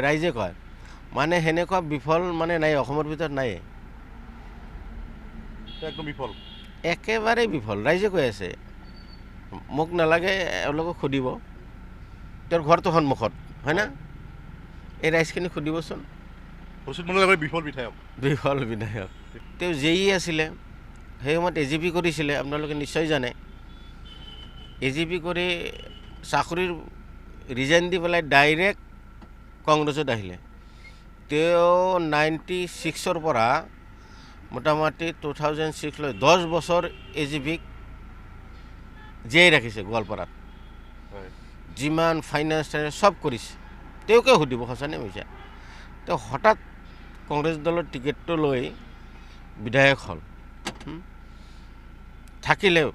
ৰাইজে কয় মানে সেনেকুৱা বিফল মানে নাই, অসমৰ ভিতৰত নাই, একদম বিফল, একেবাৰে বিফল। ৰাইজে কৈ আছে, মোক নালাগে, এওঁলোকক সুধিব, তেওঁৰ ঘৰটো সন্মুখত হয় না, এই ৰাইজখিনি সুধিবচোন। ৰচিদ মণ্ডল বিফল বিধায়ক, বিফল বিধায়ক। তেওঁ জেই আছিলে, সেই সময়ত AGP কৰিছিলে, আপোনালোকে নিশ্চয় জানে। AGP কৰি চাকৰিৰ ৰিজাইন দি পেলাই ডাইৰেক্ট কংগ্ৰেছত আহিলে। তেওঁ 96ৰ পৰা মোটামুটি 2006লৈ 10 বছৰ AGPক জীয়াই ৰাখিছে গোৱালপাৰাত। যিমান ফাইনেন্স চব কৰিছে, তেওঁকে সুধিব সঁচানে মিছা। তেওঁ হঠাৎ কংগ্ৰেছ দলৰ টিকেটটো লৈ বিধায়ক হ'ল। থাকিলেও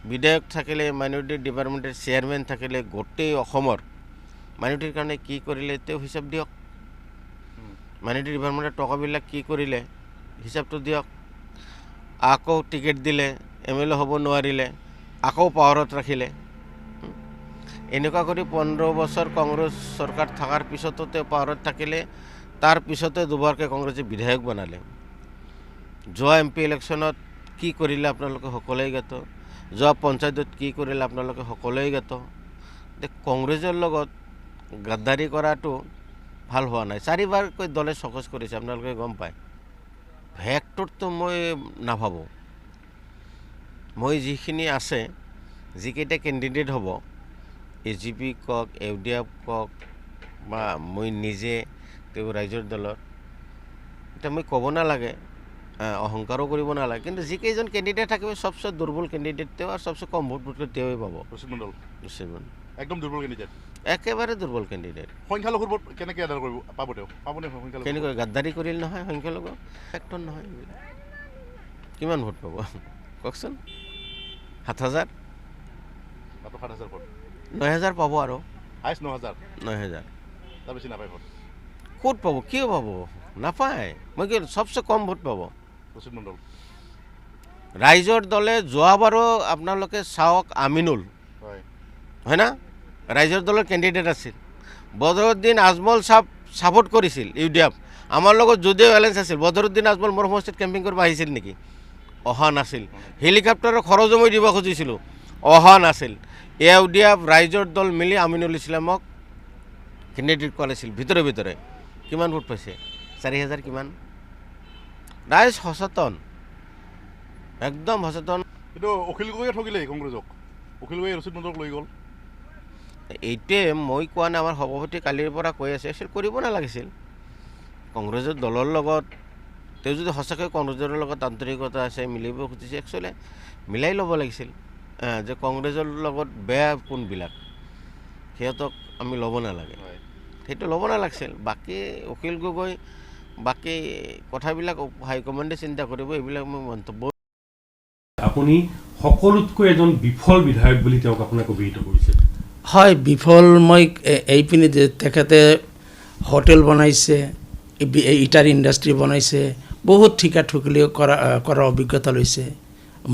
বিধায়ক থাকিলে, মাইনৰিটি ডিপাৰ্টমেণ্টৰ চেয়াৰমেন থাকিলে, গোটেই অসমৰ মাইনৰিটিৰ কাৰণে কি কৰিলে তেওঁ হিচাপ দিয়ক। মাইনৰিটি ডিপাৰ্টমেণ্টৰ টকাবিলাক কি কৰিলে হিচাপটো দিয়ক। আকৌ টিকেট দিলে, MLA হ'ব নোৱাৰিলে, আকৌ পাৱাৰত ৰাখিলে। এনেকুৱা কৰি 15 বছৰ কংগ্ৰেছ চৰকাৰ থকাৰ পিছতো তেওঁ পাৱাৰত থাকিলে। তাৰ পিছতে দুবাৰকৈ কংগ্ৰেছে বিধায়ক বনালে। যোৱা MP ইলেকশ্যনত কি কৰিলে আপোনালোকে সকলোৱে জ্ঞাত, যোৱা পঞ্চায়তত কি কৰিলে আপোনালোকে সকলোৱে জ্ঞাত। কংগ্ৰেছৰ লগত গাদ্দাৰী কৰাটো ভাল হোৱা নাই। 4বাৰকৈ দলে চকজ কৰিছে, আপোনালোকে গম পায়। ভেক্টৰটো মই নাভাবোঁ। মই যিখিনি আছে, যিকেইটা কেণ্ডিডেট হ'ব, AGP কওক, UDF কওক বা মই নিজে, তেওঁ ৰাইজৰ দলৰ, এতিয়া মই ক'ব নালাগে, অহংকাৰো কৰিব নালাগে, কিন্তু যিকেইজন কেণ্ডিডেট থাকিব সবচে দুৰ্বল কেণ্ডিডেট তেওঁ, আৰু সবচে কম ভোট তেওঁই পাব। ৰচিদ মণ্ডল একদম দুৰ্বল কেণ্ডিডেট, একেবাৰে দুৰ্বল কেণ্ডিডেট। সংখ্যালঘুৰ ভোট কেনেকৈ আদায় কৰিব পাব, তেওঁ পাবনে সংখ্যালঘু? কেনেকৈ গাদ্দাৰী কৰিল নহয় সংখ্যালঘু, ফেক্টৰ নহয়। কিমান ভোট পাব কওকচোন? 7,000, 7,000 ভোট, 9,000 পাব, আৰু হাইষ্ট 9,000, 9,000 তাৰ বেছি নাপায় ভোট। ক'ত পাব, কিয় পাব, নাপায়। মই কি সবচে কম ভোট পাব ৰচিদ মণ্ডল। ৰাইজৰ দলে। যোৱাবাৰো আপোনালোকে চাওক, আমিনুল হয় না, ৰাইজৰ দলৰ কেণ্ডিডেট আছিল। বদৰুদ্দিন আজমল ছাপোৰ্ট কৰিছিল UDF। আমাৰ লগত যদিও এলায়েন্স আছিল, বদৰুদ্দিন আজমল মোৰ সমষ্টিত কেম্পিং কৰিব আহিছিল নেকি? অহা নাছিল। হেলিকপ্টাৰৰ খৰচো মই দিব খুজিছিলোঁ, অহা নাছিল। UDF ৰাইজৰ দল মিলি আমিনুল ইছলামক কেণ্ডিডেট কৰাইছিল ভিতৰে ভিতৰে। কিমান ভোট পাইছে? 4,000 কিমান। ৰাইজ সচেতন, একদম সচেতন। কিন্তু অখিল গগৈয়ে ঠগিলে কংগ্ৰেছক, অখিল গগৈয়ে ৰচিদ মণ্ডলক লৈ গ'ল। এইটোৱে মই কোৱা নাই, আমাৰ সভাপতি কালিৰ পৰা কৈ আছে, একচুৱেলি কৰিব নালাগিছিল। কংগ্ৰেছৰ দলৰ লগত তেওঁ যদি সঁচাকৈ কংগ্ৰেছৰ লগত আন্তৰিকতা আছে, মিলিব খুজিছে, একচুৱেলি মিলাই ল'ব লাগিছিল। যে কংগ্ৰেছৰ লগত বেয়া কোনবিলাক, সিহঁতক আমি ল'ব নালাগে, সেইটো ল'ব নালাগিছিল। বাকী অখিল গগৈ বাকী কথাবিলাক হাইকমাণ্ডে চিন্তা কৰিব, এইবিলাক মই মন্তব্য। আপুনি সকলোতকৈ এজন বিফল বিধায়ক বুলি তেওঁক আপোনাক অভিহিত কৰিছে। হয়, বিফল মই এইপিনে তেখেতে হোটেল বনাইছে, ইটাৰ ইণ্ডাষ্ট্ৰী বনাইছে, বহুত ঠিকা ঠুকলি কৰাৰ অভিজ্ঞতা লৈছে।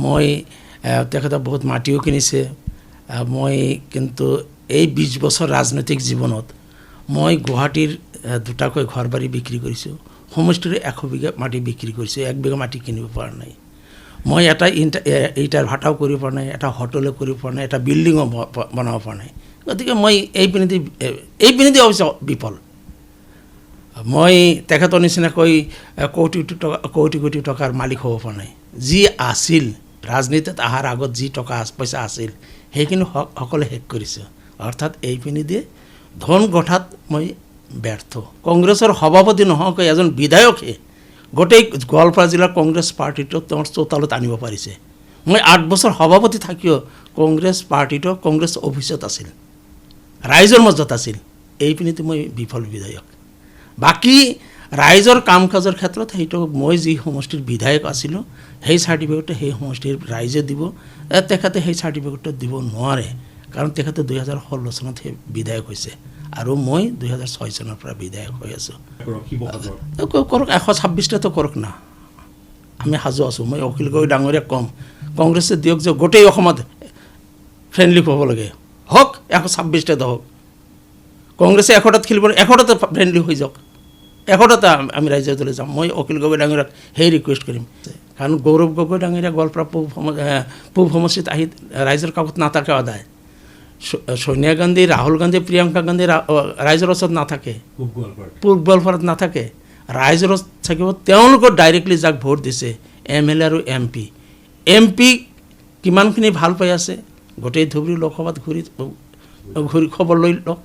মই তেখেতে বহুত মাটিও কিনিছে। মই কিন্তু এই 20 বছৰ ৰাজনৈতিক জীৱনত মই গুৱাহাটীৰ 2টাকৈ ঘৰ বাৰী বিক্ৰী কৰিছোঁ, সমষ্টিৰ 100 বিঘা মাটি বিক্ৰী কৰিছোঁ, 1 বিঘা মাটি কিনিব পৰা নাই। মই এটা ইটাৰ ভাটাও কৰিব পৰা নাই, এটা হোটেলো কৰিব পৰা নাই, এটা বিল্ডিঙো বনাব পৰা নাই। গতিকে মই এইপিনেদি অৱশ্যে বিফল। মই তেখেতৰ নিচিনাকৈ কোটি কোটি টকাৰ মালিক হ'ব পৰা নাই। যি আছিল ৰাজনীতিত অহাৰ আগত, যি টকা পইচা আছিল, সেইখিনি সকলোৱে শেষ কৰিছোঁ। অৰ্থাৎ এইপিনেদি ধন গঠাত মই ব্যৰ্থ। কংগ্ৰেছৰ সভাপতি নোহোৱাকৈ এজন বিধায়কে গোটেই গোৱালপাৰা জিলাৰ কংগ্ৰেছ পাৰ্টিটো তেওঁৰ চোতালত আনিব পাৰিছে। মই 8 বছৰ সভাপতি থাকিও কংগ্ৰেছ পাৰ্টিটো কংগ্ৰেছ অফিচত আছিল, ৰাইজৰ মাজত আছিল। এইপিনেদি মই বিফল বিধায়ক। বাকী ৰাইজৰ কাম কাজৰ ক্ষেত্ৰত সেইটো মই যি সমষ্টিৰ বিধায়ক আছিলোঁ, সেই চাৰ্টিফিকেটটো সেই সমষ্টিৰ ৰাইজে দিব। তেখেতে সেই চাৰ্টিফিকেটটো দিব নোৱাৰে, কাৰণ তেখেতে 2016 চনত সেই বিধায়ক হৈছে, আৰু মই 2006 চনৰ পৰা বিধায়ক হৈ আছোঁ। কৰক, 126টাতো কৰক না, আমি সাজু আছোঁ। মই অখিল গগৈ ডাঙৰীয়াক ক'ম, কংগ্ৰেছে দিয়ক যে গোটেই অসমত ফ্ৰেণ্ডলি হ'ব লাগে, হওক 126টাতো হওক। কংগ্ৰেছে 100টাত খেলিব 100টাতে ফ্ৰেণ্ডলি হৈ যাওক 100টাতে আমি ৰাইজৰ দলে যাম মই অখিল গগৈ ডাঙৰীয়াক সেই ৰিকুৱেষ্ট কৰিম কাৰণ গৌৰৱ গগৈ ডাঙৰীয়া গোৱালপাৰা পূব সমষ্টিত আহি ৰাইজৰ কাষত নাথাকে সদায় সোনিয়া গান্ধী ৰাহুল গান্ধী প্ৰিয়ংকা গান্ধী ৰাইজৰ ওচৰত নাথাকে পূব গোৱালপাৰাত নাথাকে ৰাইজৰ ওচৰত থাকিব তেওঁলোকৰ ডাইৰেক্টলি যাক ভোট দিছে MLA আৰু MP কিমানখিনি ভাল পাই আছে গোটেই ধুবুৰী লোকসভাত ঘূৰি খবৰ লৈ লওক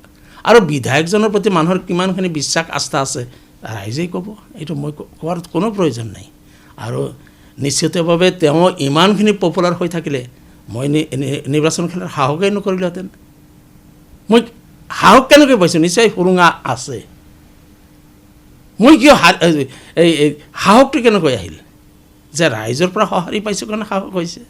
আৰু বিধায়কজনৰ প্ৰতি মানুহৰ কিমানখিনি বিশ্বাস আস্থা আছে ৰাইজেই ক'ব এইটো মই কোৱাৰ কোনো প্ৰয়োজন নাই আৰু নিশ্চিতভাৱে তেওঁ ইমানখিনি পপুলাৰ হৈ থাকিলে মই নিৰ্বাচন খেলাৰ সাহসেই নকৰিলোহেঁতেন মই সাহস কেনেকৈ পাইছোঁ নিশ্চয় সুৰুঙা আছে মই কিয় এই সাহসটো কেনেকৈ আহিল যে ৰাইজৰ পৰা সঁহাৰি পাইছোঁ কাৰণে সাহস হৈছে